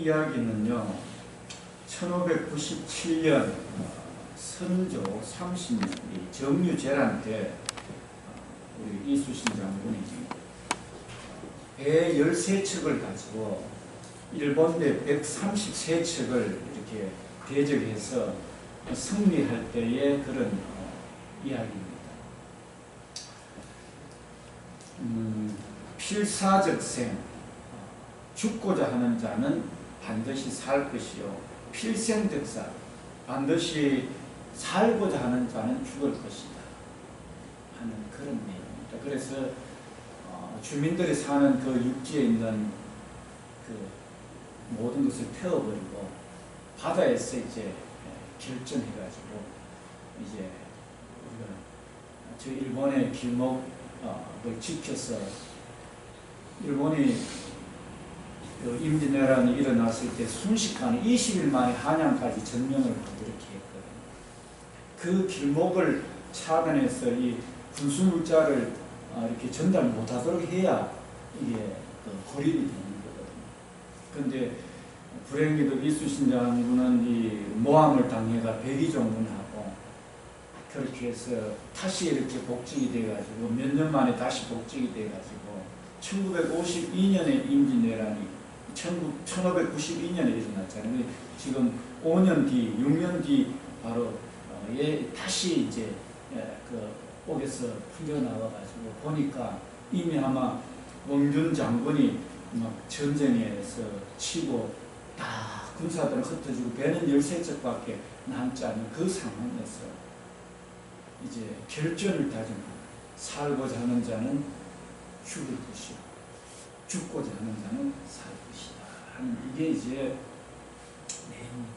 이야기는요, 1597년 선조 30년 정유재란 때 우리 이수신 장군이 배 13척을 가지고 일본대 133척을 이렇게 대적해서 승리할 때의 그런 이야기입니다. 필사적생, 죽고자 하는 자는 반드시 살 것이요 필생적사, 반드시 살고자 하는 자는 죽을 것이다 하는 그런 내용입니다. 그래서 주민들이 사는 그 육지에 있는 그 모든 것을 태워버리고 바다에서 이제 결정해가지고 이제 우리가 저 일본의 길목을 지켜서 일본이 그 임진왜란이 일어났을 때 순식간에 20일 만에 한양까지 점령을 이렇게 했거든요. 그 길목을 차단해서 이 군수물자를 이렇게 전달 못하도록 해야 이게 고립이 되는 거거든요. 그런데 불행히도 이수신 장군은 이 모함을 당해가 백의종군하고 그렇게 해서 다시 이렇게 복직이 돼가지고 몇 년 만에 다시 복직이 돼가지고 1952년에 임진왜란이 1592년에 일어났잖아요. 지금 5년 뒤, 6년 뒤 바로 다시 이제 그 옥에서 풀려나와가지고 보니까 이미 아마 멍준 장군이 막 전쟁에서 치고 다 군사들은 흩어지고 배는 13척밖에 남지 않은 그 상황에서 이제 결전을 다짐하고 살고자 하는 자는 죽을 것이요 죽고자 하는 자는 살 것이다 하는 이게 이제 내용입니다.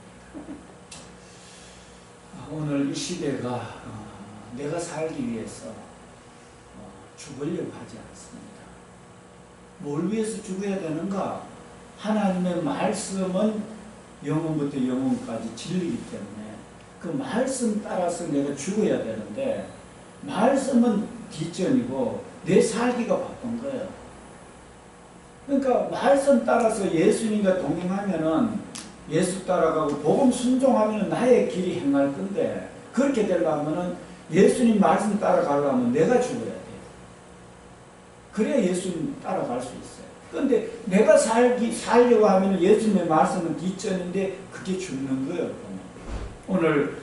오늘 이 시대가 내가 살기 위해서 죽으려고 하지 않습니다. 뭘 위해서 죽어야 되는가? 하나님의 말씀은 영혼부터 영혼까지 진리이기 때문에 그 말씀 따라서 내가 죽어야 되는데 말씀은 뒷전이고 내 살기가 바쁜 거예요. 그러니까 말씀 따라서 예수님과 동행하면은 예수 따라가고 복음 순종하면 나의 길이 행할 건데 그렇게 되려면은 예수님 말씀 따라가려면 내가 죽어야 돼요. 그래야 예수님 따라갈 수 있어요. 그런데 내가 살려고 하면 예수님의 말씀은 뒷전인데 그게 죽는 거예요. 오늘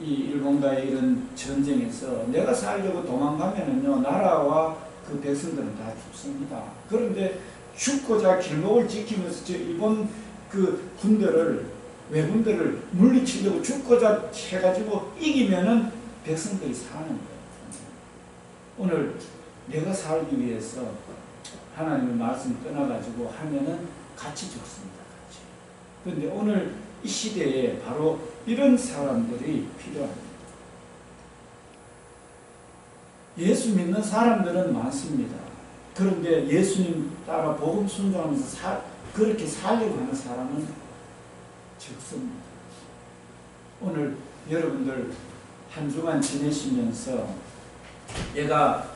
이 일본과의 이런 전쟁에서 내가 살려고 도망가면은요 나라와 그 백성들은 다 죽습니다. 그런데 죽고자 길목을 지키면서 일본 그 군대를 외군들을 물리치려고 죽고자 해가지고 이기면은 백성들이 사는 거예요. 오늘 내가 살기 위해서 하나님의 말씀 떠나가지고 하면은 같이 죽습니다. 같이. 그런데 오늘 이 시대에 바로 이런 사람들이 필요합니다. 예수 믿는 사람들은 많습니다. 그런데 예수님 따라 복음 순종하면서 그렇게 살려고 하는 사람은 적습니다. 오늘 여러분들 한 주간 지내시면서 내가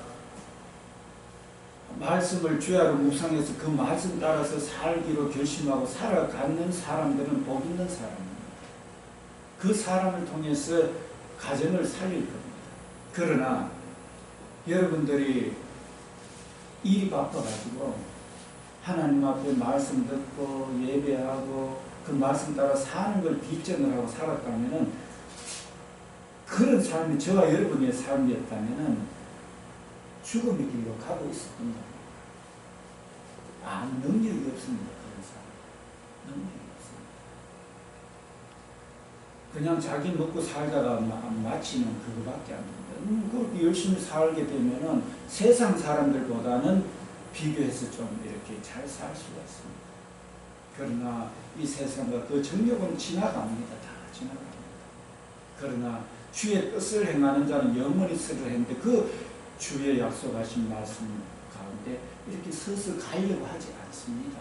말씀을 주야로 묵상해서 그 말씀 따라서 살기로 결심하고 살아가는 사람들은 복 있는 사람입니다. 그 사람을 통해서 가정을 살릴 겁니다. 그러나 여러분들이 일이 바빠가지고 하나님 앞에 말씀 듣고 예배하고 그 말씀 따라 사는 걸 뒷전을 하고 살았다면은 그런 삶이 저와 여러분의 삶이었다면은 죽음의 길로 가고 있을 겁니다. 능력이 없습니다. 그런 사람. 능력이 없습니다. 그냥 자기 먹고 살다가 마치는 그거밖에 안 됩니다. 그렇게 열심히 살게 되면은 세상 사람들보다는 비교해서 좀 이렇게 잘 살 수가 있습니다. 그러나 이 세상과 그 정욕은 지나갑니다. 다 지나갑니다. 그러나 주의 뜻을 행하는 자는 영원히 쓰리라 했는데 그 주의 약속하신 말씀 가운데 이렇게 서서 가려고 하지 않습니다.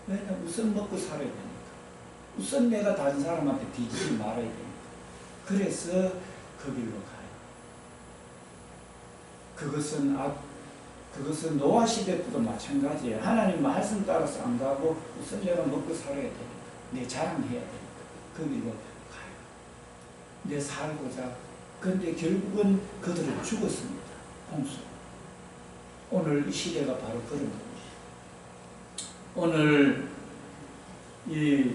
왜냐하면 우선 먹고 살아야 되니까. 우선 내가 다른 사람한테 뒤지지 말아야 되니까. 그래서 그 길로 가요. 그것은 노아 시대 때도 마찬가지예요. 하나님 말씀 따라서 안 가고 우선 내가 먹고 살아야 되니까. 내 자랑해야 되니까 거기로 가요. 내 살고자. 그런데 결국은 그들은 죽었습니다. 홍수. 오늘 이 시대가 바로 그런 겁니다. 오늘 이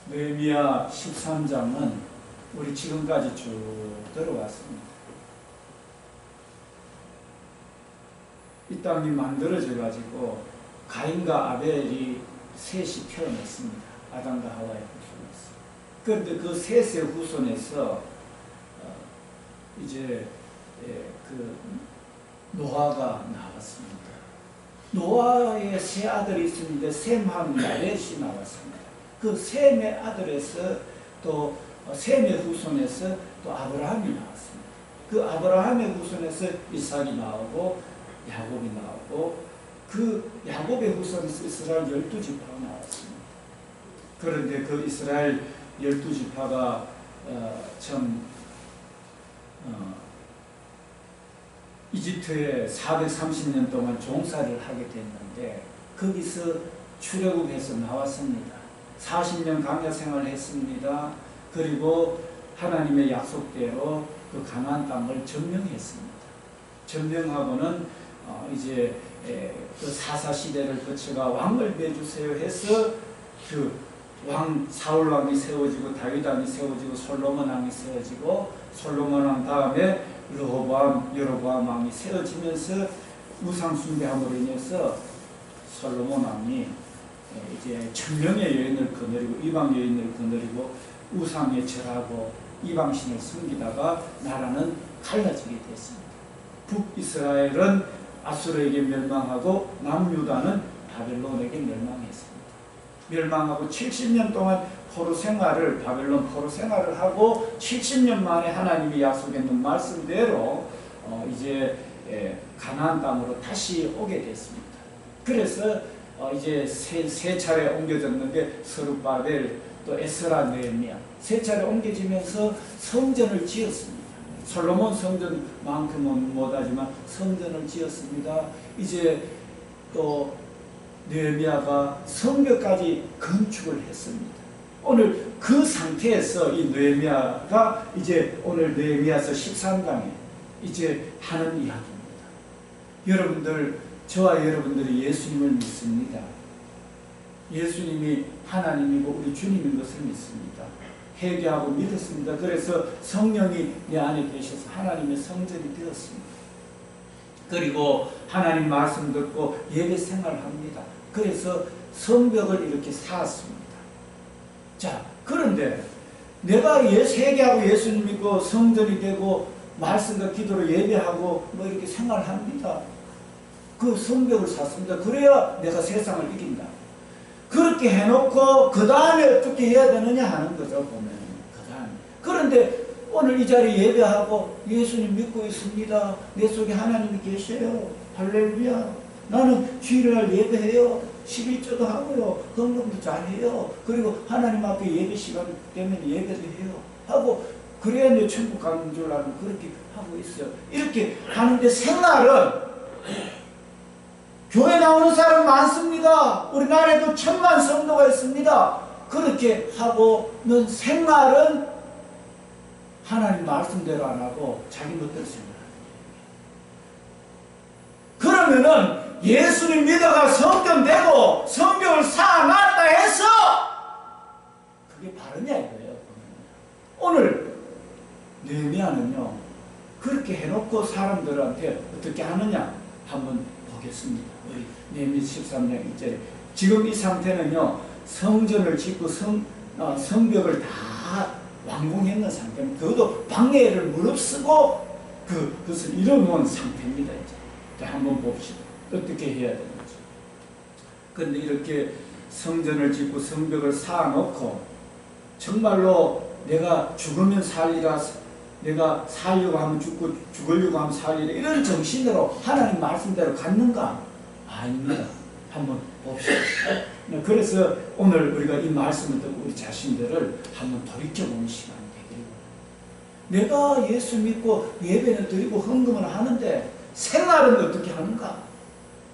느헤미야 13장은 우리 지금까지 쭉 들어왔습니다. 이 땅이 만들어져 가지고 가인과 아벨이 셋이 태어났습니다. 아담과 하와의 후손에서. 그런데 그 셋의 후손에서 이제 그 노아가 나왔습니다. 노아의 세 아들이 있었는데 셈하고 야렛이 나왔습니다. 그 셈의 아들에서 또 셈의 후손에서 또 아브라함이 나왔습니다. 그 아브라함의 후손에서 이삭이 나오고 야곱이 나오고 그 야곱의 후손에서 이스라엘 12지파가 나왔습니다. 그런데 그 이스라엘 12지파가 이집트에 430년 동안 종살이를 하게 됐는데 거기서 출애굽해서 나왔습니다. 40년 광야 생활을 했습니다. 그리고 하나님의 약속대로 그 가나안 땅을 점령했습니다. 점령하고는 이제 그 사사 시대를 거쳐가 왕을 내주세요 해서 그 왕 사울 왕이 세워지고 다윗 왕이 세워지고 솔로몬 왕이 세워지고 솔로몬 왕 다음에 르호보암 여로보암 왕이 세워지면서 우상 숭배함으로 인해서 솔로몬 왕이 이제 천명의 여인을 거느리고 이방 여인을 거느리고 우상에 절하고 이방신을 섬기다가 나라는 갈라지게 됐습니다. 북이스라엘은 아수르에게 멸망하고 남유다는 바벨론에게 멸망했습니다. 멸망하고 70년 동안 바벨론 포로 생활을 하고 70년 만에 하나님이 약속했는 말씀대로 이제 가나안 땅으로 다시 오게 됐습니다. 그래서 이제 세 차례 옮겨졌는데 스룹바벨 또 에스라 느헤미야 세 차례 옮겨지면서 성전을 지었습니다. 솔로몬 성전만큼은 못하지만 성전을 지었습니다. 이제 또 느헤미야가 성벽까지 건축을 했습니다. 오늘 그 상태에서 이 느헤미야가 이제 오늘 느헤미야서 13장에 이제 하는 이야기입니다. 여러분들, 저와 여러분들이 예수님을 믿습니다. 예수님이 하나님이고 우리 주님인 것을 믿습니다. 회개하고 믿었습니다. 그래서 성령이 내 안에 계셔서 하나님의 성전이 되었습니다. 그리고 하나님 말씀 듣고 예배 생활을 합니다. 그래서 성벽을 이렇게 쌓았습니다. 자, 그런데 내가 회개하고 예수님 믿고 성전이 되고 말씀과 기도로 예배하고 뭐 이렇게 생활합니다. 그 성벽을 쌓습니다. 그래야 내가 세상을 이긴다. 그렇게 해놓고 그 다음에 어떻게 해야 되느냐 하는 거죠. 보면 그 다음에. 그런데 오늘 이 자리에 예배하고 예수님 믿고 있습니다. 내 속에 하나님이 계셔요. 할렐루야. 나는 주일날 예배해요. 11조도 하고요. 헌금도 잘해요. 그리고 하나님 앞에 예배 시간 되면 예배도 해요. 하고 그래야 내 천국 가는 줄 알고 그렇게 하고 있어요. 이렇게 하는데 생활은 교회 나오는 사람 많습니다. 우리나라에도 1000만 성도가 있습니다. 그렇게 하고는 생활은 하나님 말씀대로 안 하고 자기 멋대로 생활합니다. 그러면은 예수님 믿어가 성전 되고 성벽을 쌓아놨다 해서 그게 바르냐 이거예요. 오늘 느헤미야는요 그렇게 해놓고 사람들한테 어떻게 하느냐 한번 보겠습니다. 우리 느헤미야 13장 1절에 지금 이 상태는요 성전을 짓고 성벽을 다 완공했는 상태입니다. 그것도 방해를 무릅쓰고 그것을 이뤄놓은 상태입니다. 이제 한번 봅시다. 어떻게 해야 되는지. 그런데 이렇게 성전을 짓고 성벽을 쌓아놓고 정말로 내가 죽으면 살리라, 내가 살려고 하면 죽고 죽으려고 하면 살리라 이런 정신으로 하나님 말씀대로 갔는가? 아닙니다. 한번 봅시다. 그래서 오늘 우리가 이 말씀을 듣고 우리 자신들을 한번 돌이켜보는 시간이 되기를. 내가 예수 믿고 예배는 드리고 헌금을 하는데 생활은 어떻게 하는가?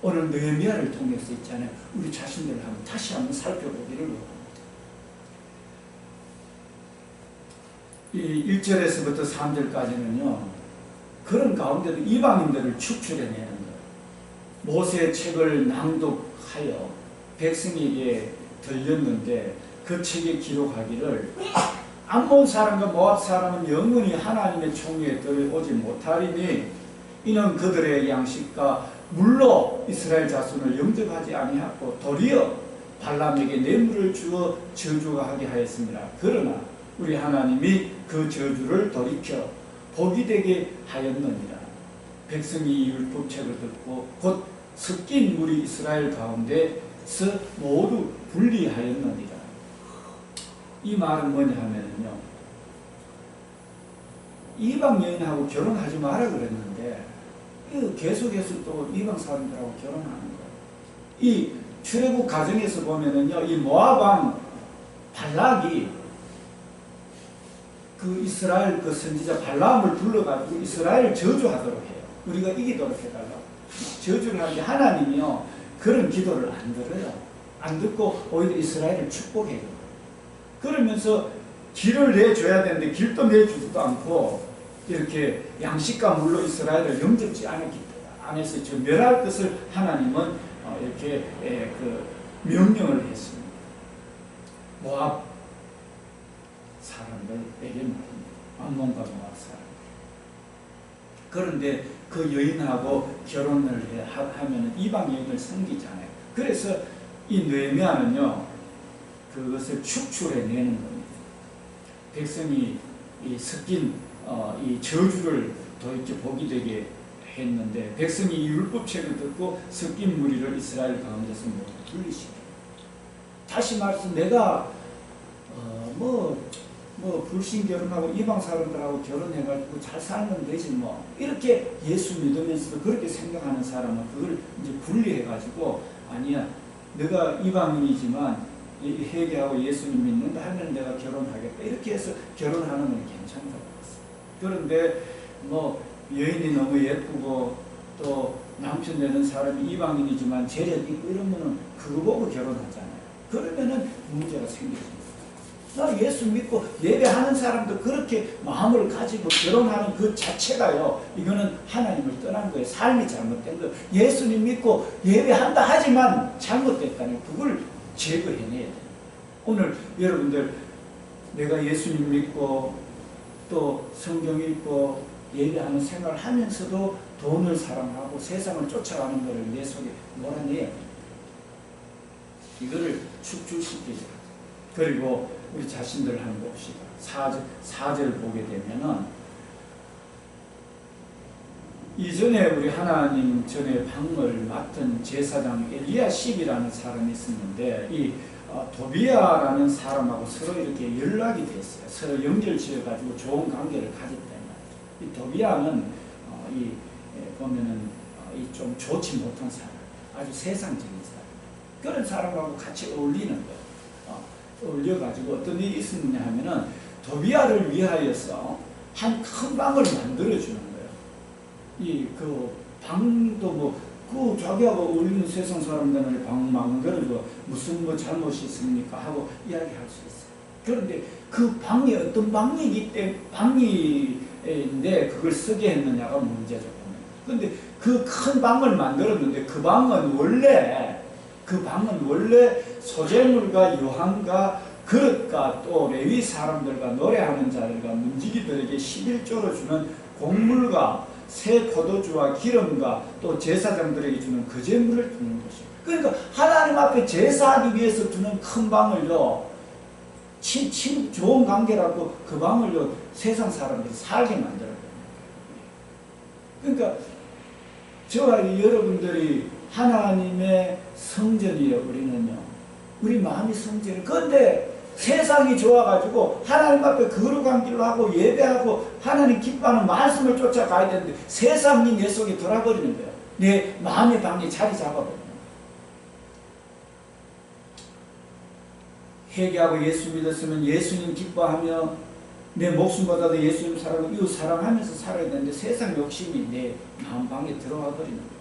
오늘 느헤미야를 통해서 있잖아요. 우리 자신들을 다시 한번 살펴보기를 원합니다. 이 1절에서부터 3절까지는요. 그런 가운데도 이방인들을 축출해내는 거예요. 모세의 책을 낭독하여 백성에게 들렸는데 그 책에 기록하기를 암몬 사람과 모압 사람은 영원히 하나님의 총회에 들어오지 못하리니 이는 그들의 양식과 물로 이스라엘 자손을 영접하지 아니하고 도리어 발람에게 뇌물을 주어 저주하게 하였습니다. 그러나 우리 하나님이 그 저주를 돌이켜 복이 되게 하였느니라. 백성이 이 율법책을 듣고 곧 섞인 물이 이스라엘 가운데서 모두 분리하였느니라. 이 말은 뭐냐 하면요, 이방 여인하고 결혼하지 마라 그랬는데 계속해서 또 이방 사람들하고 결혼하는 거예요. 이 출애굽 가정에서 보면은요, 이 모압 왕 발락이 그 이스라엘 그 선지자 발람을 불러가지고 이스라엘을 저주하도록 해요. 우리가 이기도록 해달라고 저주를 하는데 하나님이요 그런 기도를 안 들어요. 안 듣고 오히려 이스라엘을 축복해요. 그러면서 길을 내줘야 되는데 길도 내주지도 않고 이렇게 양식과 물로 이스라엘을 영접지 않아서 저 멸할 것을 하나님은 이렇게 그 명령을 했습니다. 모압 사람들에게 말입니다. 암몬과 모압 사람. 그런데 그 여인하고 결혼을 하면 이방 여인을 섬기잖아요. 그래서 이 느헤미야는요 그것을 축출해내는 겁니다. 백성이 이 섞인 이 저주를 도대체 복이 되게 했는데 백성이 이 율법책을 듣고 섞인 무리를 이스라엘 가운데서 모두 분리시켜. 다시 말해서 내가 불신 결혼하고 이방 사람들하고 결혼해가지고 잘 살면 되지 뭐 이렇게 예수 믿으면서도 그렇게 생각하는 사람은 그걸 이제 분리해가지고 아니야 내가 이방인이지만 회개하고 예수님 믿는다 하면 내가 결혼하겠다 이렇게 해서 결혼하는 건 괜찮다고 했어요. 그런데 뭐 여인이 너무 예쁘고 또 남편 되는 사람이 이방인이지만 재력 있고 이러면은 그거 보고 결혼하잖아요. 그러면은 문제가 생기죠. 나 예수 믿고 예배하는 사람도 그렇게 마음을 가지고 결혼하는 그 자체가요 이거는 하나님을 떠난 거예요. 삶이 잘못된 거예요. 예수님 믿고 예배한다 하지만 잘못됐다니 그걸 제거해내야 돼요. 오늘 여러분들 내가 예수님 믿고 또 성경 읽고 예배하는 생활을 하면서도 돈을 사랑하고 세상을 쫓아가는 것을 내 속에 몰아내야 돼요. 이거를 축출시키죠. 그리고 우리 자신들 한번 봅시다. 4절 보게 되면은 이전에 우리 하나님 전에 방을 맡은 제사장 엘리야십이라는 사람이 있었는데 이 도비야라는 사람하고 서로 이렇게 연락이 됐어요. 서로 연결지어가지고 좋은 관계를 가졌단 말이죠. 이 도비야는 보면은 좀 좋지 못한 사람, 아주 세상적인 사람. 그런 사람하고 같이 어울리는 거예요. 어울려가지고 어떤 일이 있었느냐 하면은 도비야를 위하여서 한 큰 방을 만들어주는 거예요. 이 그 방도 그 자기하고 어울리는 세상 사람들은 방 만들어줘 무슨 잘못이 있습니까 하고 이야기할 수 있어요. 그런데 그 방이 어떤 방인데 그걸 쓰게 했느냐가 문제죠. 그런데 그 큰 방을 만들었는데 그 방은 원래 소재물과 유황과 그릇과 또 레위 사람들과 노래하는 자들과 문지기들에게 11조로 주는 곡물과 새 포도주와 기름과 또 제사장들에게 주는 거제물을 두는 것이에요. 그러니까 하나님 앞에 제사하기 위해서 두는 큰 방을요 참 좋은 관계라고 그 방을요 세상 사람들이 살게 만들어요. 그러니까 저와 여러분들이 하나님의 성전이에요. 우리는요. 우리 마음이 성전이에요. 그런데 세상이 좋아가지고 하나님 앞에 거룩한 길로 하고 예배하고 하나님 기뻐하는 말씀을 쫓아가야 되는데 세상이 내 속에 들어버리는 거예요. 내 마음의 방에 자리 잡아버리는 거예요. 회개하고 예수 믿었으면 예수님 기뻐하며 내 목숨보다도 예수님 사랑하고 이웃 사랑하면서 살아야 되는데 세상 욕심이 내 마음 방에 들어와 버리는 거예요.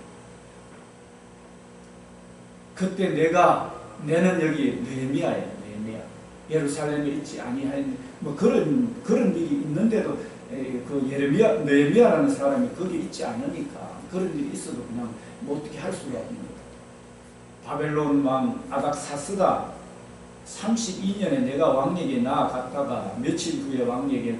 그때 내는 여기 느헤미야예요. 느헤미야. 예루살렘에 있지 아니하였는데 뭐 그런 일이 있는데도 그 느헤미야라는 사람이 거기 있지 않으니까 그런 일이 있어도 그냥 뭐 어떻게 할 수가 없는 거예요. 바벨론 왕 아닥사스가 32년에 내가 왕에게 나아갔다가 며칠 후에 왕에게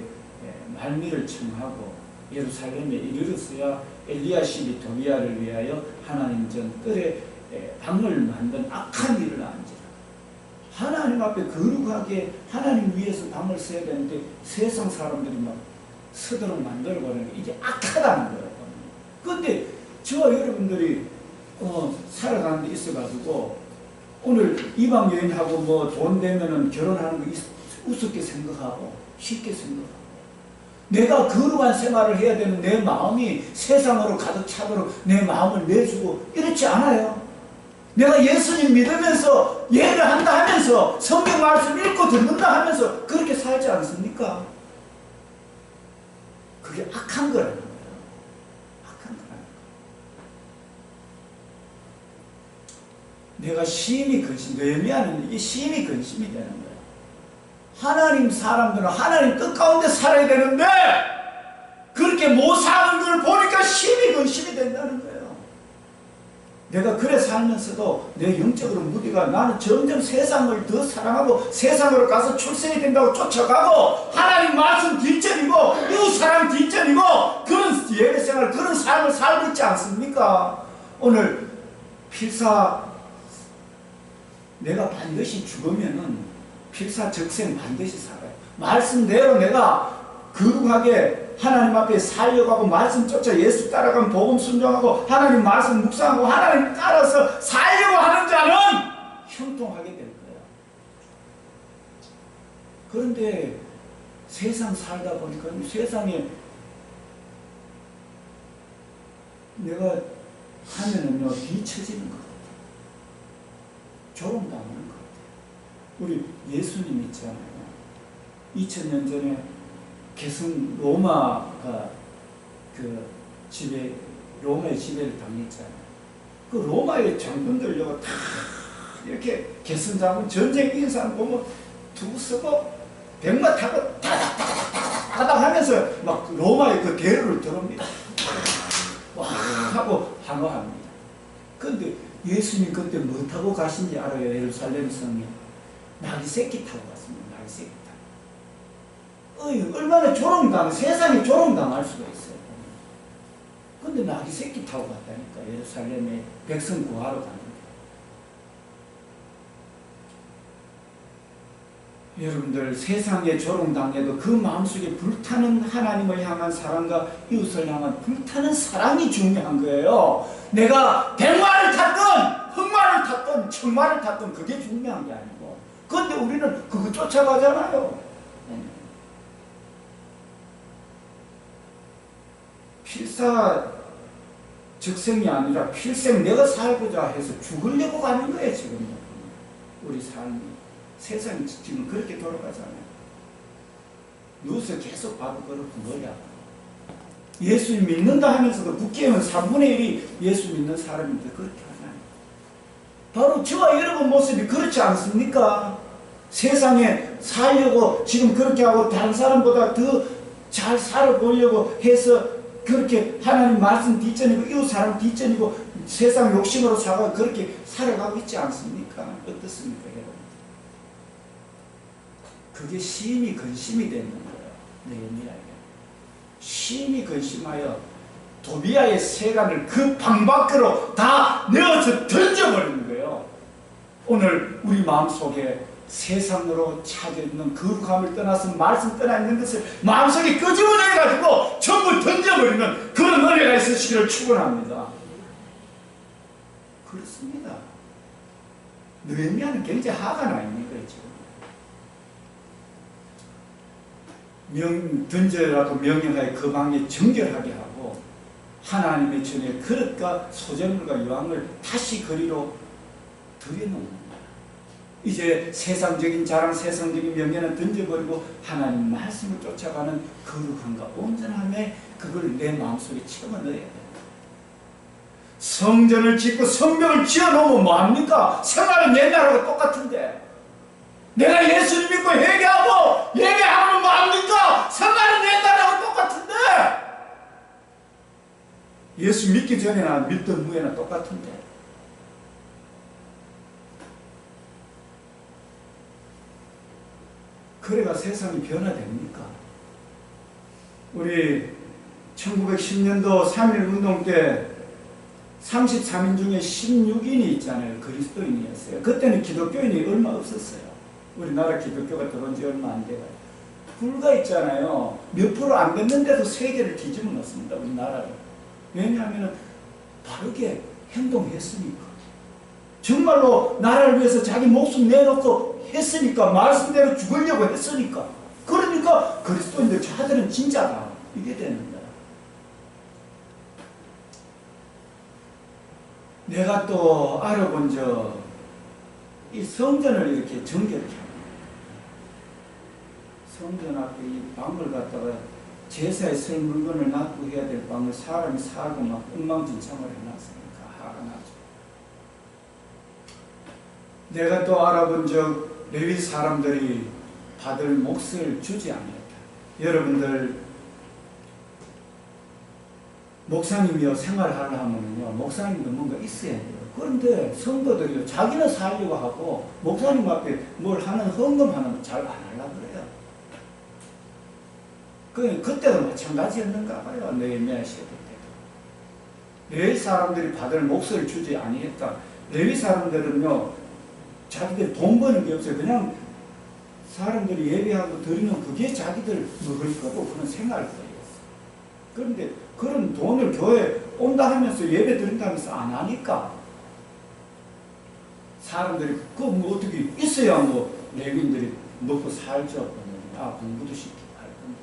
말미를 청하고 예루살렘에 이르렀어야 엘리야십이 도비야를 위하여 하나님 전 뜰에 방을 만든 악한 일을 안지라. 하나님 앞에 거룩하게 하나님 위해서 방을 써야 되는데 세상 사람들이 막 서도록 만들어버리는 게 이게 악하다는 거예요. 그런데 저와 여러분들이 살아가는 데 있어가지고 오늘 이방 여인하고 뭐 돈 되면은 결혼하는 거 우습게 생각하고 쉽게 생각하고 내가 거룩한 생활을 해야 되는 내 마음이 세상으로 가득 차도록 내 마음을 내주고 이렇지 않아요. 내가 예수님 믿으면서 예를 한다 하면서 성경 말씀 읽고 듣는다 하면서 그렇게 살지 않습니까? 그게 악한 거라는 거예요. 악한 거라는 거예요. 내가 심히 근심, 느헤미야는 이게 심히 근심이 되는 거예요. 하나님 사람들은 하나님 뜻 가운데 살아야 되는데 그렇게 못 사는 걸 보니까 심히 근심이 된다는 거예요. 내가 그래 살면서도 내 영적으로 무디가 나는 점점 세상을 더 사랑하고 세상으로 가서 출세해야 된다고 쫓아가고 하나님 말씀 뒷전이고 이웃 사랑 뒷전이고 그런 예배생활 그런 삶을 살고 있지 않습니까? 오늘 필사 내가 반드시 죽으면은 필사적생 반드시 살아요. 말씀대로 내가 거룩하게 하나님 앞에 살려고 하고 말씀 쫓아 예수 따라가면 복음 순종하고 하나님 말씀 묵상하고 하나님 따라서 살려고 하는 자는 형통하게 될 거예요. 그런데 세상 살다 보니까 세상에 내가 하면은요 뒤처지는 것 같아요. 조롱당하는 것 같아요. 우리 예수님 있잖아요. 2000년 전에 개성 로마가 그 지배, 로마의 지배를 당했잖아요. 그 로마의 장군들요 다 이렇게 개성 장군 전쟁 이긴 사람 보면 두고 쓰고 백마 타고 다닥다닥다닥 하면서 막 로마의 그 대로를 들어옵니다. 와 하고 환호합니다. 그런데 예수님 그때 뭐 타고 가신지 알아요? 예루살렘 성에 나귀 새끼 타고 갔습니다. 나귀 새끼 타고. 얼마나 조롱당, 세상에 조롱당할 수가 있어요. 근데 나귀 새끼 타고 갔다니까. 예루살렘에 백성 구하러 가는데. 여러분들 세상에 조롱당해도 그 마음속에 불타는 하나님을 향한 사랑과 이웃을 향한 불타는 사랑이 중요한 거예요. 내가 백마를 탔든 흑마를 탔든 청마를 탔든 그게 중요한 게 아니고 그런데 우리는 그거 쫓아가잖아요. 필사 적생이 아니라 필생 내가 살고자 해서 죽으려고 가는 거예요. 지금 우리 삶이 세상이 지금 그렇게 돌아가잖아요. 누워서 계속 봐도 그렇고 머리 아프고 예수 믿는다 하면서도 국회의원 3분의 1이 예수 믿는 사람인데 그렇게 하잖아요. 바로 저와 여러분 모습이 그렇지 않습니까? 세상에 살려고 지금 그렇게 하고 다른 사람보다 더 잘 살아보려고 해서 그렇게 하나님 말씀 뒷전이고 이웃 사람 뒷전이고 세상 욕심으로 살아가 그렇게 살아가고 있지 않습니까? 어떻습니까, 여러분? 그게 심히 근심이 되는 거예요. 느헤미야에게. 심히 근심하여 도비야의 세간을 그 방 밖으로 다 내어서 던져버리는 거예요. 오늘 우리 마음속에 세상으로 차져있는 거룩함을 떠나서 말씀 떠나 있는 것을 마음속에 끄집어내가지고 전부 던져버리는 그런 은혜가 있으시기를 축원합니다. 그렇습니다. 느헤미야는 굉장히 화가 나 있는 거예요. 지금 던져라도 명령하여 그 방에 정결하게 하고 하나님의 전에 그릇과 소재물과 유황을 다시 거리로 들여놓는 거예요. 이제 세상적인 자랑, 세상적인 명예는 던져버리고 하나님 말씀을 쫓아가는 거룩함과 온전함에 그걸 내 마음속에 채워 넣어야 돼요. 성전을 짓고 성벽을 지어놓으면 뭐합니까? 생활은 옛날하고 똑같은데. 내가 예수를 믿고 회개하고 예배하면 뭐합니까? 생활은 옛날하고 똑같은데. 예수 믿기 전에나 믿던 후에나 똑같은데. 그래가 세상이 변화됩니까? 우리 1910년도 3.1운동 때 33인 중에 16인이 있잖아요. 그리스도인이었어요. 그때는 기독교인이 얼마 없었어요. 우리나라 기독교가 들어온 지 얼마 안 돼요. 불과 있잖아요. 몇 프로 안 됐는데도 세계를 뒤집어 놓습니다. 우리나라를. 왜냐하면 바르게 행동했으니까. 정말로 나라를 위해서 자기 목숨 내놓고 했으니까. 말씀대로 죽으려고 했으니까. 그러니까 그리스도인들 자들은 진짜다. 이게 되는 거야. 내가 또 알아본 이 성전을 이렇게 정결케 합니다. 성전 앞에 이 방을 갖다가 제사에 쓸 물건을 놔두고 해야 될 방을 사람이 사고 막 엉망진창을 해놨으니까 화가 나죠. 내가 또 알아본 레위 사람들이 받을 몫을 주지 않았다. 여러분들 목사님이요 생활하려면요 목사님도 뭔가 있어야 돼요. 그런데 성도들이요 자기는 살려고 하고 목사님 앞에 뭘 하는 헌금하는 거 잘 안 하려고 그래요. 그때도 마찬가지였는가 봐요. 느헤미야 시대 때도. 레위 사람들이 받을 몫을 주지 아니했다. 레위 사람들은요 자기들 돈 버는 게 없어요. 그냥 사람들이 예배하고 드리는 그게 자기들 먹을 거고 그런 생활 거예요. 그런데 그런 돈을 교회에 온다 하면서 예배 드린다면서 안 하니까 사람들이 뭐 어떻게 있어야 레위인들이 먹고 살죠. 공부도 시키고 할 건데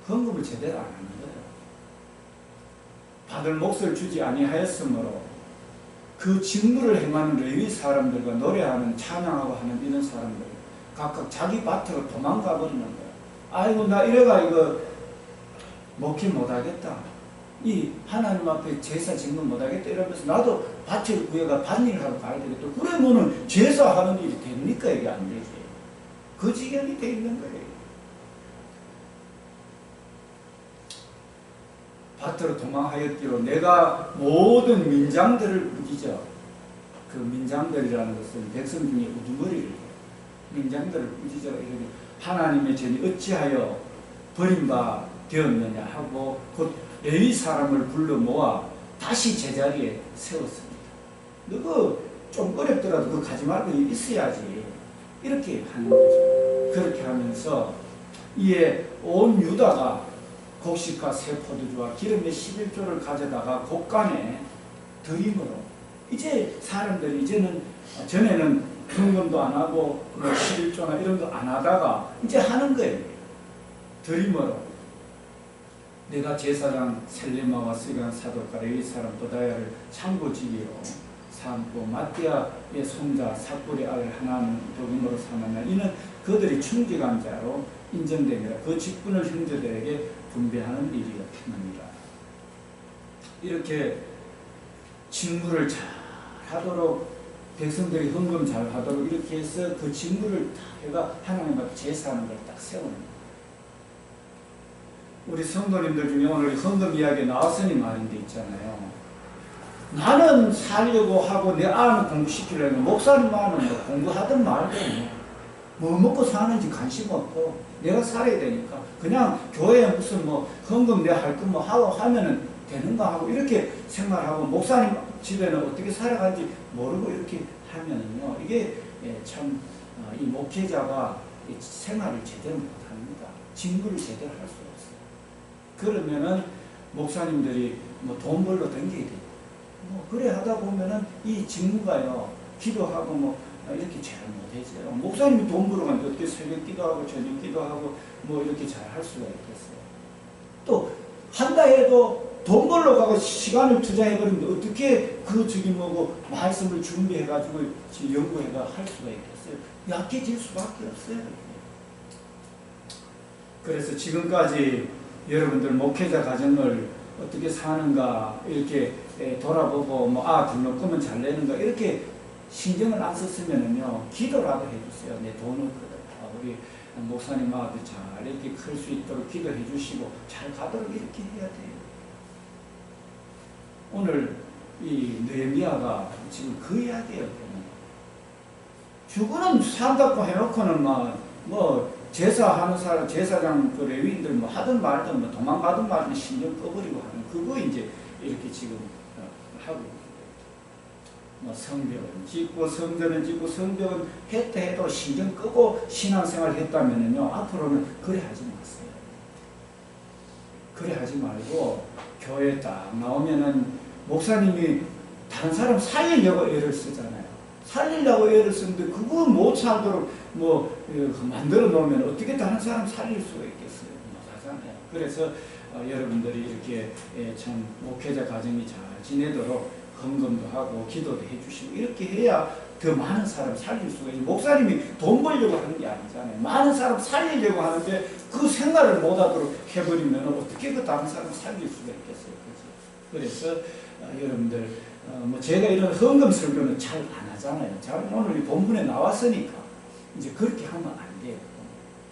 헌금을 제대로 안 하는 거예요. 받을 몫을 주지 아니하였으므로 그 직무를 행하는 레위 사람들과 노래하는 찬양하고 하는 이런 사람들 각각 자기 밭으로 도망가 버리는 거예요. 아이고 나 이래가 이거 목회 못하겠다. 이 하나님 앞에 제사 짓는 못하겠다 이러면서 나도 밭을 구해가 밭일을 하러 가야 되겠다. 그러면은 제사하는 일이 됩니까? 이게 안 되지. 그 지경이 돼 있는 거예요. 밭으로 도망하였기로 내가 모든 민장들을 꾸짖어. 그 민장들이라는 것은 백성 중에 우두머리를 해요. 민장들을 꾸짖어 이렇게 하나님의 전이 어찌하여 버림바 되었느냐 하고 곧 레위 사람을 불러 모아 다시 제자리에 세웠습니다. 너 좀 어렵더라도 그거 가지 말고 있어야지. 이렇게 하는 거죠. 그렇게 하면서 이에 온 유다가 곡식과 새 포도주와 기름의 11조를 가져다가 곡간에 드림으로 이제 사람들이 이제는 전에는 헌금도 안 하고 11조나 이런 거 안 하다가 이제 하는 거예요. 드림으로 내가 제사장 셀레마와 스간 사독과 레위 사람 도다야를 창고지기로 삼고 마띠아의 손자 삭불의 아들 하나는 도금으로 삼았나 이는 그들이 충직한 자로 인정되니라. 그 직분을 형제들에게 분배하는 일이었습니다. 이렇게 직무를 잘 하도록 백성들이 헌금 잘 하도록 이렇게 해서 그 직무를 다 해가 하나님 앞에 제사하는 걸 딱 세우는 거예요. 우리 성도님들 중에 오늘 헌금 이야기 나왔으니 말인데 있잖아요. 나는 살려고 하고 내 아는 공부시키려면 목사님만은 뭐 공부하든 말든 뭐 먹고 사는지 관심 없고 내가 살아야 되니까 그냥 교회에 무슨 뭐 헌금 내가 할 거 뭐 하고 하면은 되는가 하고 이렇게 생각하고 목사님 집에는 어떻게 살아가는지 모르고 이렇게 하면은요 이게 참 이 목회자가 생활을 제대로 못합니다. 직무를 제대로 할 수 없어요. 그러면은 목사님들이 뭐 돈 벌러 댕겨야 돼요. 뭐 그래 하다 보면은 이 직무가요 기도하고 뭐 이렇게 잘 못해져요. 목사님이 돈 벌어가는데 어떻게 새벽 기도하고 저녁 기도하고 뭐 이렇게 잘 할 수가 있겠어요. 또 한다 해도 돈 벌러 가고 시간을 투자해버리는데 어떻게 뭐고 말씀을 준비해가지고 연구해가 할 수가 있겠어요. 약해질 수밖에 없어요. 그래서 지금까지 여러분들 목회자 가정을 어떻게 사는가 이렇게 돌아보고 등록금은 잘 내는가 이렇게 신경을 안 썼으면은요 기도라도 해주세요. 내 돈 없거든. 우리 목사님 아들 잘 이렇게 클 수 있도록 기도해 주시고 잘 가도록 이렇게 해야 돼요. 오늘 이 느헤미야가 지금 그 이야기예요. 죽어는 산다고 해놓고는 제사하는 사람, 제사장 그 레위인들 하든 말든 도망가든 말든 신경 꺼버리고 하는 그거 이제 이렇게 지금 하고 성벽은 짓고 성전은 짓고 성벽은 했다 해도 신경 끄고 신앙생활 했다면은요 앞으로는 그래 하지 마세요. 그래 하지 말고 교회 딱 나오면은 목사님이 다른 사람 살리려고 애를 쓰잖아요. 살리려고 애를 쓰는데 그거 못 살도록 만들어 놓으면 어떻게 다른 사람 살릴 수가 있겠어요? 못하잖아요. 그래서 여러분들이 이렇게 참 목회자 가정이 잘 지내도록 헌금도 하고 기도도 해주시고 이렇게 해야 더 많은 사람 살릴 수가 있어요. 목사님이 돈 벌려고 하는 게 아니잖아요. 많은 사람 살리려고 하는데 그 생각을 못하도록 해버리면 어떻게 그 다른 사람 살릴 수가 있겠어요? 그래서 여러분들 제가 이런 헌금 설교는 잘 안 하잖아요. 오늘 이 본문에 나왔으니까 이제 그렇게 하면 안 돼요.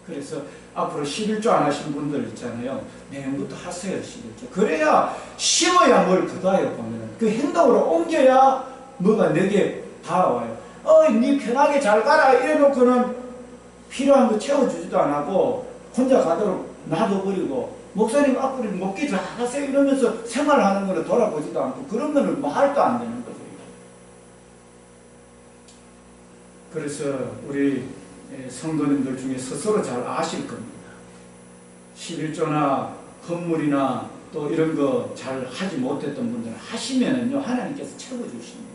그래서 앞으로 11조 안 하신 분들 있잖아요. 내년부터 하세요. 11조. 그래야 심어야 뭘 거둬요. 보면은 그 행동으로 옮겨야 뭐가 내게 다와요. 니 편하게 잘 가라 이래놓고는 필요한 거 채워주지도 안 하고 혼자 가도록 놔둬버리고 목사님 앞으로 먹기 잘 하세요 이러면서 생활하는 거를 돌아보지도 않고 그러면 말도 안 되는 거죠. 그래서 우리 성도님들 중에 스스로 잘 아실 겁니다. 11조나 건물이나 또 이런 거 잘 하지 못했던 분들은 하시면은요 하나님께서 채워주십니다.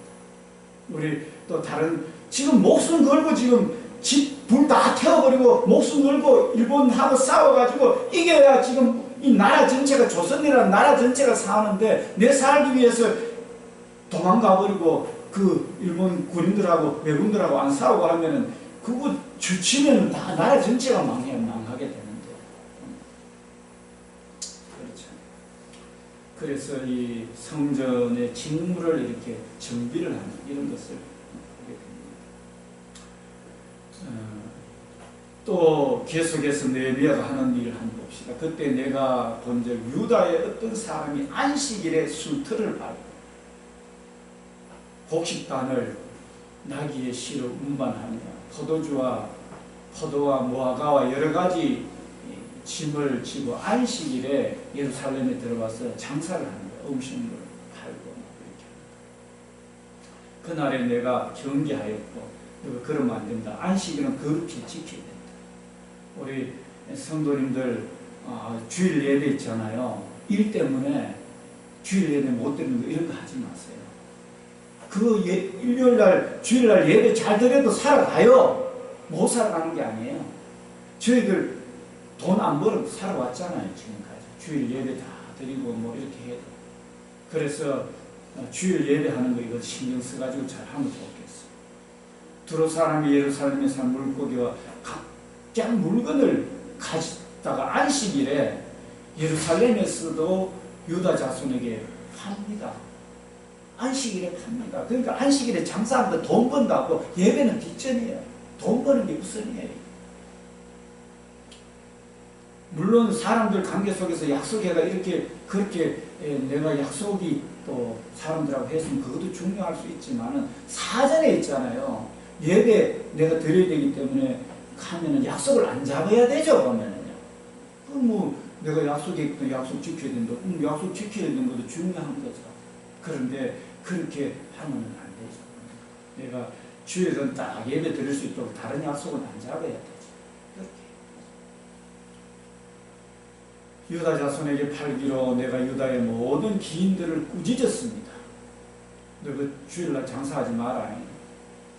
우리 또 다른 지금 목숨 걸고 지금 집 불 다 태워버리고 목숨 걸고 일본하고 싸워가지고 이겨야 지금 이 나라 전체가 조선이라는 나라 전체가 사는데 내 살기 위해서 도망가버리고 그 일본 군인들하고 외군들하고 안 싸우고 하면은 그거 주치면 다 나라 전체가 망하게 되는데 그렇죠. 그래서 이 성전의 직무를 이렇게 정비를 하는 이런 것을 하게 됩니다. 또 계속해서 느헤미야가 하는 일을 한번 봅시다. 그때 내가 본 적 유다의 어떤 사람이 안식일에 수틀을 밟고 곡식단을 나귀의 실로 운반하며 포도와 무화과와 여러 가지 짐을 지고 안식일에 예루살렘에 들어와서 장사를 하는 거예요. 음식물을 팔고 이렇게. 그날에 내가 경계하였고 그러면 안 된다. 안식일은 거룩히 지켜야 된다. 우리 성도님들 주일 예배 있잖아요. 일 때문에 주일 예배 못 드리는 거 이런 거 하지 마세요. 일요일날 주일날 예배 잘 드려도 살아가요. 못 살아가는 게 아니에요. 저희들 돈 안 벌어도 살아왔잖아요. 지금까지 주일 예배 다 드리고 이렇게 해도. 그래서 주일 예배하는 거 이거 신경 써가지고 잘 하면 좋겠어요. 두로 사람이 예루살렘에 산 물고기와 각자 물건을 가지다가 안식일에 예루살렘에서도 유다 자손에게 팝니다. 안식일에 팝니다. 그러니까 안식일에 장사하면 돈 번다고 예배는 뒷전이에요. 돈 버는 게 우선이에요. 물론 사람들 관계 속에서 약속해가 이렇게 그렇게 내가 약속이 또 사람들하고 했으면 그것도 중요할 수 있지만은 사전에 있잖아요. 예배 내가 드려야 되기 때문에 하면은 약속을 안 잡아야 되죠. 보면은요. 내가 약속했던 약속 지켜야 된다. 약속 지켜야 되는 것도 중요한 거죠. 그런데 그렇게 하면 안 되죠. 내가 주일은 딱 예배 드릴 수 있도록 다른 약속은 안 잡아야 되죠. 유다 자손에게 팔기로 내가 유다의 모든 기인들을 꾸짖었습니다. 너가 주일날 장사하지 마라.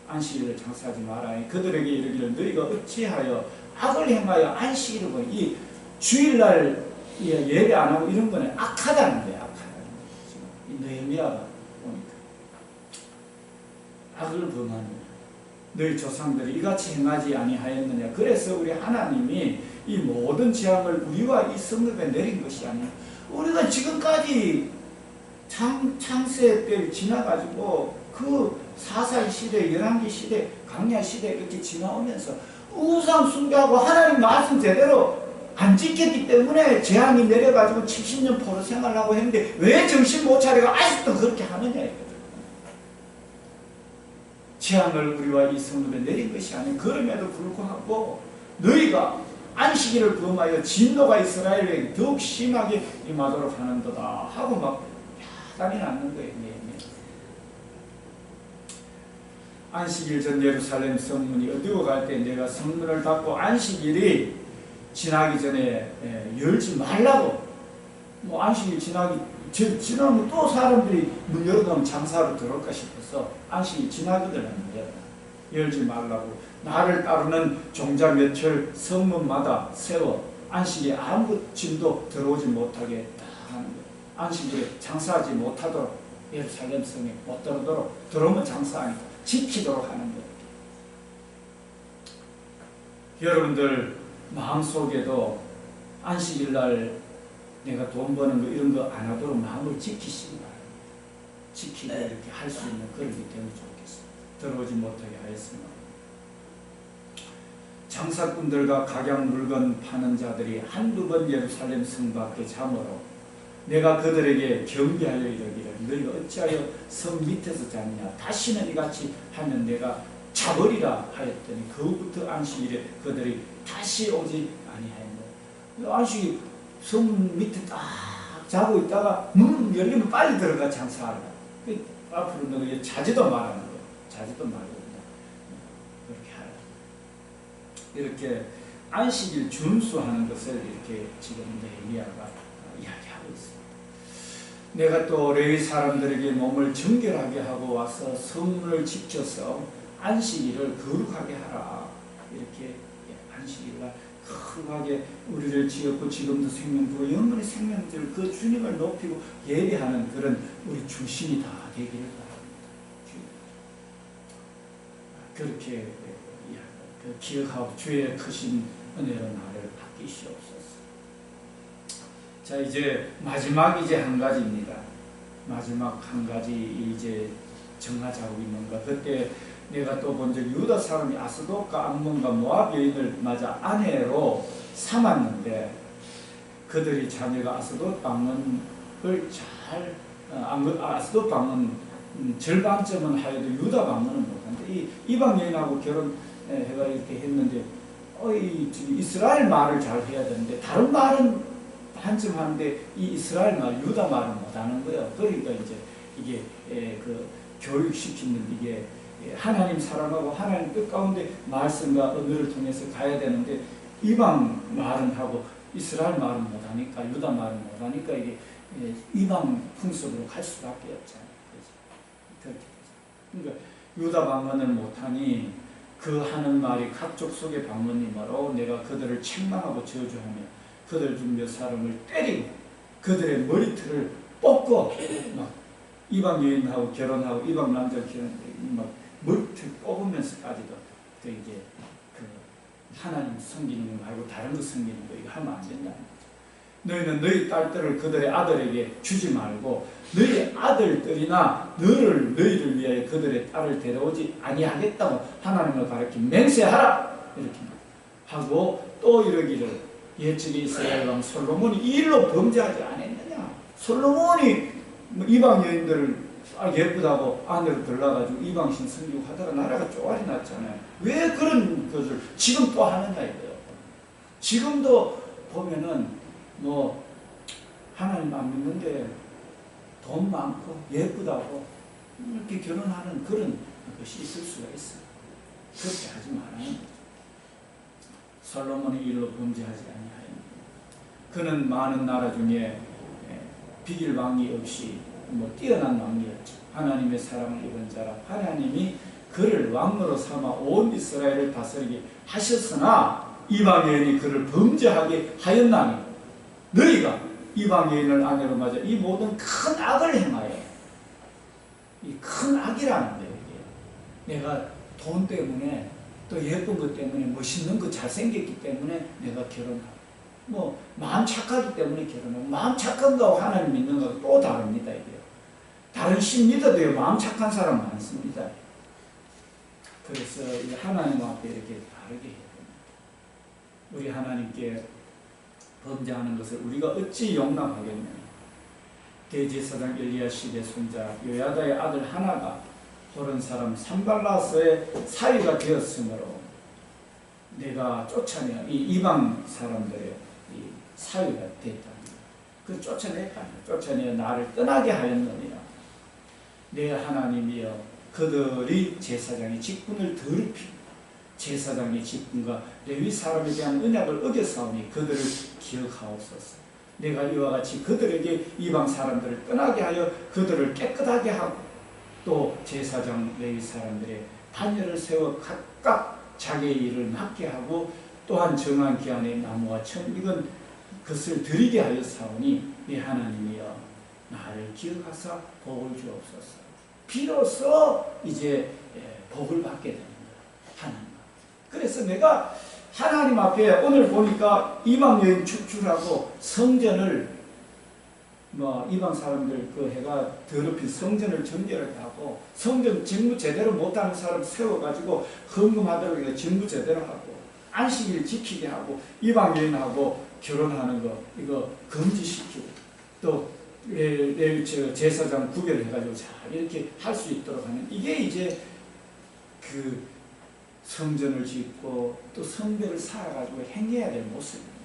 안식일을 장사하지 마라. 그들에게 이르기를 너희가 어찌하여 악을 행하여 안식일을 보니 이 주일날 예배 안 하고 이런 거는 악하다는 거예요. 악하다는 거예요. 이 느헤미야가 보니까 악을 범하는 거예요. 너희 조상들이 이같이 행하지 아니하였느냐. 그래서 우리 하나님이 이 모든 재앙을 우리와 이 성읍에 내린 것이 아니라 우리가 지금까지 창세 때 지나가지고 그 사살 시대, 열왕기 시대, 강야 시대 이렇게 지나오면서 우상 숭배하고 하나님 말씀 제대로 안 지켰기 때문에 재앙이 내려가지고 70년 포로 생활하고 했는데 왜 정신 못 차리고 아직도 그렇게 하느냐 이거죠. 재앙을 우리와 이 성도에 내린 것이 아닌 그럼에도 불구하고 너희가 안식일을 범하여 진노가 이스라엘에게 더욱 심하게 임하도록 하는도다 하고 막 야단이 났는 거예요. 안식일 전 예루살렘 성문이 어두워 갈 때 내가 성문을 닫고 안식일이 지나기 전에 열지 말라고. 뭐 안식일 지나면 또 사람들이 문 열어놓으면 장사로 들어올까 싶어서 안식일 지나거든 했는데 열지 말라고. 나를 따르는 종자 며칠 성문마다 세워 안식일에 아무 짐도 들어오지 못하게 하는 거예요. 안식일에 장사하지 못하도록 예루살렘 성에 못 들어오도록, 들어오면 장사하니까 지키도록 하는 거예요. 여러분들 마음속에도 안식일 날 내가 돈 버는 거 이런 거 안 하도록 마음을 지키시기 바랍니다. 지키고 이렇게 할 수 있는 그런 게 되면 좋겠습니다. 들어오지 못하게 하였습니다. 장사꾼들과 각양 물건 파는 자들이 한두 번 예루살렘 성 밖에 잠으로 내가 그들에게 경비하여 이르기를 너희가 어찌하여 성 밑에서 잤냐 다시는 이같이 하면 내가 자버리라 하였더니 그부터 안식일에 그들이 다시 오지 아니하였노. 안식일 성 밑에 딱 자고 있다가 문 열리면 빨리 들어가 장사하라. 앞으로 너희 자지도 말하는 거예요. 자지도 말고 그렇게 하라. 이렇게 안식일 준수하는 것을 이렇게 지금 느헤미야가 이야기하고 있습니다. 내가 또 레위 사람들에게 몸을 정결하게 하고 와서 성문을 지켜서 안식일을 거룩하게 하라. 이렇게 안식일날 거룩하게 우리를 지었고 지금도 생명 주고 영원히 생명줄 그 주님을 높이고 예배하는 그런 우리 중심이 다 되기를 바랍니다. 그렇게 기억하고 주의 크신 은혜로 나를 아끼시옵소서. 자, 이제 마지막 한 가지입니다. 마지막 한 가지 이제 정하자고 있는가. 그때 내가 또 본 적 유다 사람이 아스돗과 암몬과 모압 여인을 맞아 아내로 삼았는데 그들이 자녀가 아스돗 방언을 잘 아스돗 방언 절반쯤은 하여도 유다 방언은 못하는데 이 이방 여인하고 결혼해가 이렇게 했는데 이스라엘 말을 잘 해야 되는데 다른 말은 한쯤 하는데 이 이스라엘 말 유다 말은 못하는 거예요. 그러니까 이제 이게 그 교육시키는 이게 하나님 사랑하고 하나님 뜻 가운데 말씀과 언어를 통해서 가야 되는데 이방 말은 하고 이스라엘 말은 못하니까 유다 말은 못하니까 이게 이방 풍속으로 갈 수밖에 없잖아요. 그렇게 되죠. 그러니까 유다 방언을 못하니 그 하는 말이 각족 속의 방언이므로 내가 그들을 책망하고 저주하며 그들 중 몇 사람을 때리고 그들의 머리털을 뽑고 막 이방 여인하고 결혼하고 이방 남자 결혼하고 막 머리털 뽑으면서까지도 그 이제 그 하나님 섬기는 거 말고 다른 거 섬기는 거 이거 하면 안 된다는 거죠. 너희는 너희 딸들을 그들의 아들에게 주지 말고 너희 아들들이나 너희를 위하여 그들의 딸을 데려오지 아니하겠다고 하나님을 가르쳐 맹세하라 이렇게 하고 또 이러기를 옛적에 이스라엘 왕 솔로몬이 이 일로 범죄하지 않았느냐. 솔로몬이 이방 여인들을 예쁘다고 안으로 들러가지고 이방신 섬기고 하다가 나라가 쪼가리 났잖아요. 왜 그런 것을 지금 또 하느냐 이거예요. 지금도 보면은 뭐 하나님 안 믿는데 돈 많고 예쁘다고 이렇게 결혼하는 그런 것이 있을 수가 있어요. 그렇게 하지 말라는 거죠. 솔로몬이 일로 범죄하지 아니하였느냐. 그는 많은 나라 중에 비길 왕이 없이 뛰어난 왕이었죠. 하나님의 사랑을 입은 자라. 하나님이 그를 왕으로 삼아 온 이스라엘을 다스리게 하셨으나 이방 여인이 그를 범죄하게 하였나니 너희가 이방 여인을 아내로 맞아 이 모든 큰 악을 행하여 이 큰 악이라는 거예요. 이게. 내가 돈 때문에 또 예쁜 것 때문에 멋있는 거 잘생겼기 때문에 내가 결혼하고 뭐 마음 착하기 때문에 결혼하고, 마음 착한 거하고 하나님 믿는 거하고 또 다릅니다. 이게요. 다른 신 믿어도요 마음 착한 사람 많습니다. 그래서 하나님 앞에 이렇게 다르게 해야 됩니다. 우리 하나님께 범죄하는 것을 우리가 어찌 용납하겠느냐. 대제사장 엘리야십의 손자 요야다의 아들 하나가 호른 사람 산발라스의 사위가 되었으므로 내가 쫓아내 이 이방 사람들의 이 사위가 됐답니다. 그 쫓아내어 나를 떠나게 하였느니라. 내 하나님이여, 그들이 제사장의 직분을 더럽히고 제사장의 직분과 레위 사람에 대한 언약을 어겼사오니 그들을 기억하옵소서. 내가 이와 같이 그들에게 이방 사람들을 떠나게 하여 그들을 깨끗하게 하고, 또 제사장 레위 사람들의 반열을 세워 각각 자기의 일을 맡게 하고, 또한 정한 기한에 나무와 천 익은 것을 드리게 하였사오니 네 하나님이여, 나를 기억하사 복을 주옵소서. 비로소 이제 복을 받게 됩니다. 하나님. 그래서 내가 하나님 앞에 오늘 보니까 이방 여인 축출하고 성전을 이방 사람들 그 해가 더럽힌 성전을 정결하게 하고, 성전 직무 제대로 못하는 사람 세워가지고 헌금하도록 직무 제대로 하고, 안식일 지키게 하고, 이방 여인하고 결혼하는 거 이거 금지시키고, 또 제사장 구별해가지고 잘 이렇게 할 수 있도록 하는, 이게 이제 그 성전을 짓고 또 성벽을 쌓아가지고 행해야 될 모습입니다.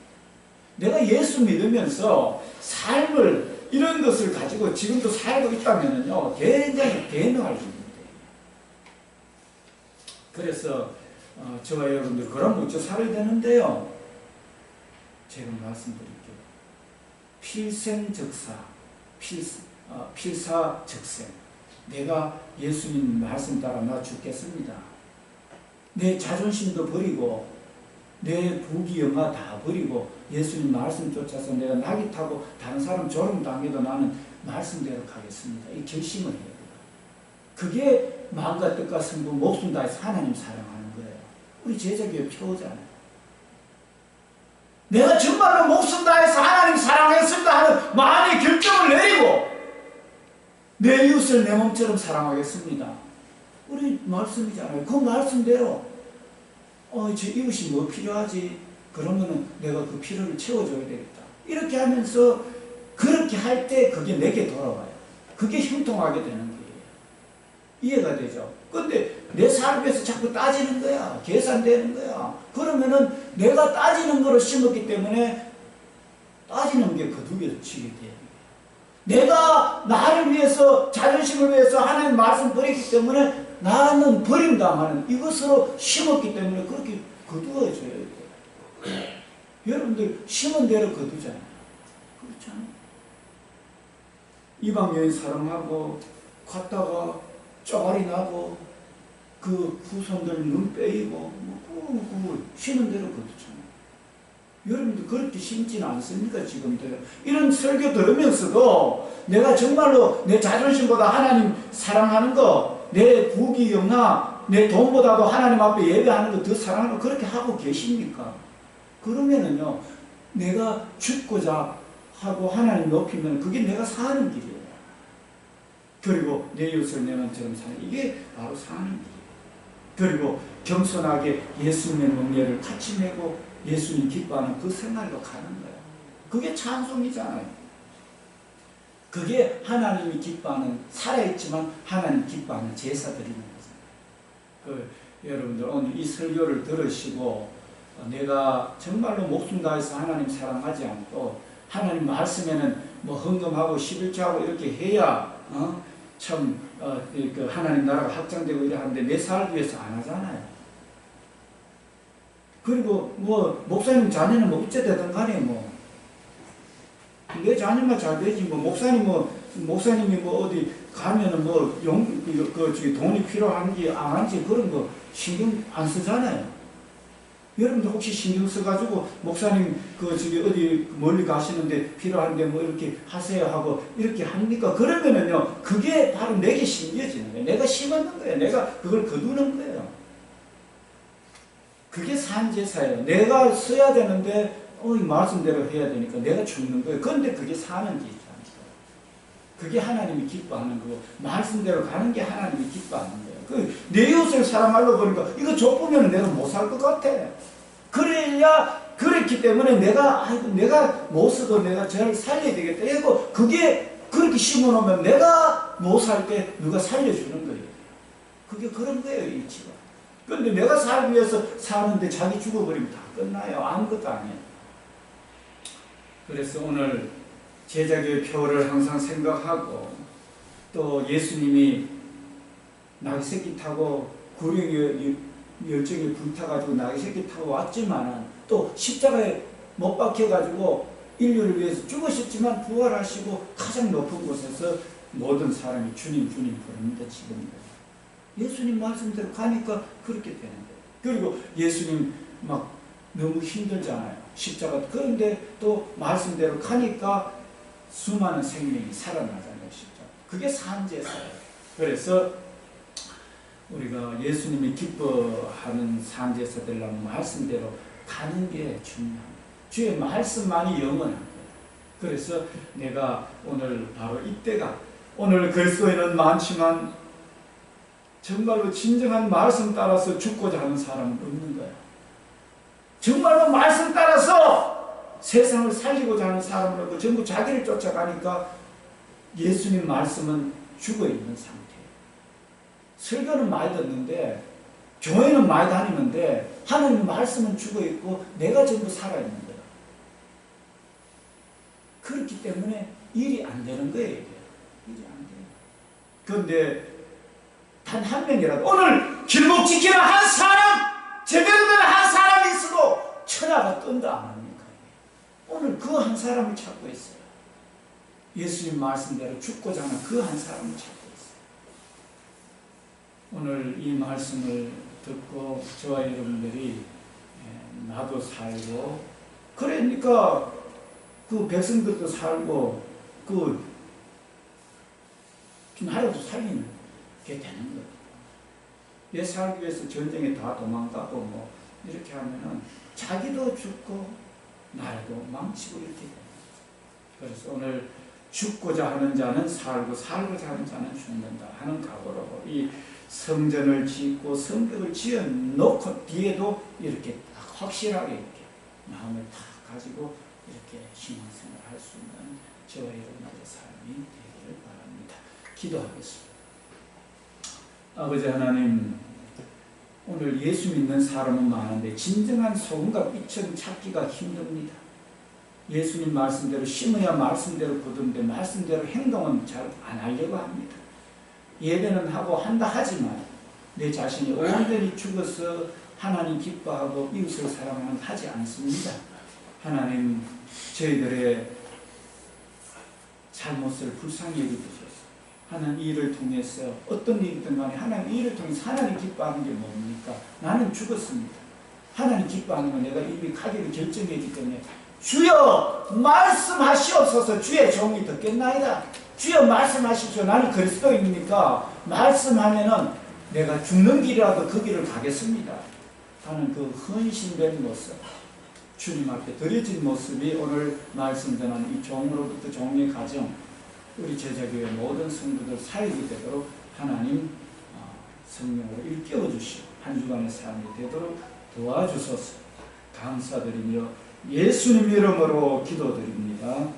내가 예수 믿으면서 삶을 이런 것을 가지고 지금도 살고 있다면요 굉장히 대명할 수 있는데, 그래서 저와 여러분들 그럼 어찌 살아야 되는데요. 제가 말씀드릴게요. 필생적사, 필사적생. 내가 예수님 말씀 따라 나 죽겠습니다. 내 자존심도 버리고 내 부귀영화 다 버리고 예수님 말씀 쫓아서 내가 낙이 타고 다른 사람 조롱당해도 나는 말씀대로 가겠습니다. 이 결심을 해야 돼요. 그게 마음과 뜻과 성부 목숨 다해서 하나님 사랑하는 거예요. 우리 제자교회 표잖아요. 내가 정말로 목숨 다해서 하나님 사랑했습니다 하는 마음의 결정을 내리고 내 이웃을 내 몸처럼 사랑하겠습니다. 우리 말씀이잖아요. 그 말씀대로 제 이웃이 뭐 필요하지? 그러면은 내가 그 필요를 채워줘야 되겠다. 이렇게 하면서 그렇게 할 때 그게 내게 돌아와요. 그게 형통하게 되는 거예요. 이해가 되죠? 근데 내 삶에서 자꾸 따지는 거야. 계산되는 거야. 그러면은 내가 따지는 거를 심었기 때문에 따지는 게 거두게 치게 돼요. 내가 나를 위해서, 자존심을 위해서 하나님 말씀 버리기 때문에 나는 버림당하는 이것으로 심었기 때문에 그렇게 거두어져야 돼요. 여러분들 심은 대로 거두잖아요. 그렇잖아요. 이방 여인 사랑하고 갔다가 쪼가리 나고 그 후손들 눈 빼이고 심은 대로 거두잖아요. 여러분들 그렇게 심지는 않습니까? 지금도요. 이런 설교 들으면서도 내가 정말로 내 자존심보다 하나님 사랑하는 거, 내 부귀영화, 내 돈보다도 하나님 앞에 예배하는 거 더 사랑하는 거 그렇게 하고 계십니까? 그러면은요, 내가 죽고자 하고 하나님 높이면 그게 내가 사는 길이에요. 그리고 내 이웃을 내 몸처럼 사는, 이게 바로 사는 길이에요. 그리고 겸손하게 예수님의 명예를 같이 내고 예수님 기뻐하는 그 생활로 가는 거예요. 그게 찬송이잖아요. 그게 하나님이 기뻐하는, 살아있지만 하나님 기뻐하는 제사 드리는 거잖아요. 여러분들 오늘 이 설교를 들으시고 내가 정말로 목숨 다해서 하나님 사랑하지 않고 하나님 말씀에는 뭐 헌금하고 11조하고 이렇게 해야 그 하나님 나라가 확장되고 이래 하는데 내 살기 위해서 안 하잖아요. 그리고 뭐 목사님 자녀는 뭐 어째되든 간에 뭐 내 자녀만 잘 되지 뭐 목사님이 뭐 어디 가면은 뭐 돈이 필요한지 안 한지 그런 거 신경 안 쓰잖아요. 여러분들 혹시 신경 써가지고 목사님 어디 멀리 가시는데 필요한데 뭐 이렇게 하세요 하고 이렇게 합니까? 그러면은요 그게 바로 내게 심겨지는 거예요. 내가 심었는 거예요. 내가 그걸 거두는 거예요. 그게 산제사예요. 내가 써야 되는데 이 말씀대로 해야 되니까 내가 죽는 거예요. 그런데 그게 사는 짓이니까. 그게 하나님이 기뻐하는 거고, 말씀대로 가는 게 하나님이 기뻐하는 거예요. 내 이웃을 사랑하려고 그러니까 이거 좁으면 내가 못 살 것 같아. 그랬기 때문에 내가 못 쓰고 내가 저를 살려야 되겠다. 이거 그게 그렇게 심어놓으면 내가 못 살 때 누가 살려주는 거예요. 그게 그런 거예요, 이치가. 그런데 내가 살기 위해서 사는데 자기 죽어버리면 다 끝나요. 아무것도 아니에요. 그래서 오늘 제자교의 표를 항상 생각하고, 또 예수님이 나귀 새끼 타고 구령의 열정에 불타가지고 나귀 새끼 타고 왔지만 또 십자가에 못 박혀가지고 인류를 위해서 죽으셨지만 부활하시고 가장 높은 곳에서 모든 사람이 주님 부릅니다. 지금 예수님 말씀대로 가니까 그렇게 되는 거예요. 그리고 예수님 막 너무 힘들잖아요. 십자가. 그런데 또 말씀대로 가니까 수많은 생명이 살아나잖아요. 십자가. 그게 산제사예요. 그래서 우리가 예수님이 기뻐하는 산제사 되려면 말씀대로 가는 게 중요합니다. 주의 말씀만이 영원한 거예요. 그래서 내가 오늘 바로 이때가, 오늘 그리스도인은 많지만 정말로 진정한 말씀 따라서 죽고자 하는 사람은 없는 거예요. 정말로 말씀 따라서 세상을 살리고자 하는 사람은 없고 전부 자기를 쫓아가니까 예수님 말씀은 죽어있는 상태예요. 설교는 많이 듣는데, 교회는 많이 다니는데 하나님 말씀은 죽어있고 내가 전부 살아있는 거예요. 그렇기 때문에 일이 안 되는 거예요. 이게. 일이 안 돼요. 그런데 단 한 명이라도 오늘 길목 지키는 한 사람, 제대로 된 한 사람이 있어도 천하가 뜬다 안 합니까? 오늘 그 한 사람을 찾고 있어요. 예수님 말씀대로 죽고자 하는 그 한 사람을 찾고 있어요. 오늘 이 말씀을 듣고 저와 여러분들이 나도 살고, 그러니까 그 백성들도 살고 그 나라도 살리는 게 되는 거예요. 얘 살기 위해서 전쟁에 다 도망가고 뭐 이렇게 하면은 자기도 죽고 나라도 망치고 이렇게 돼요. 그래서 오늘 죽고자 하는 자는 살고 살고자 하는 자는 죽는다 하는 각오로 이 성전을 짓고 성벽을 지어 놓고 뒤에도 이렇게 딱 확실하게 이렇게 마음을 딱 가지고 이렇게 신앙생활을 할 수 있는 저와 여러분들의 삶이 되기를 바랍니다. 기도하겠습니다. 아버지 하나님, 오늘 예수 믿는 사람은 많은데 진정한 소금과 빛은 찾기가 힘듭니다. 예수님 말씀대로 심어야 말씀대로 거두는데 말씀대로 행동은 잘 안 하려고 합니다. 예배는 하고 한다 하지만 내 자신이 온전히 죽어서 하나님 기뻐하고 이웃을 사랑하는 하지 않습니다. 하나님, 저희들의 잘못을 불쌍히 여겨주셔서 하나님 이 일을 통해서 어떤 일이든 간에 하나님 이 일을 통해서 하나님 기뻐하는 게 뭡니까? 나는 죽었습니다. 하나님 기뻐하는 건 내가 이미 가기를 결정했기 때문에 주여 말씀하시옵소서. 주의 종이 듣겠나이다. 주여 말씀하십시오. 나는 그리스도인이니까 말씀하면은 내가 죽는 길이라도 그 길을 가겠습니다 하는 그 헌신된 모습, 주님 앞에 드려진 모습이 오늘 말씀 전하는 이 종으로부터 종의 가정, 우리 제자교회 모든 성도들 살게 되도록 하나님 성령으로 일깨워 주시고 한 주간의 삶이 되도록 도와주소서. 감사드리며 예수님 이름으로 기도드립니다.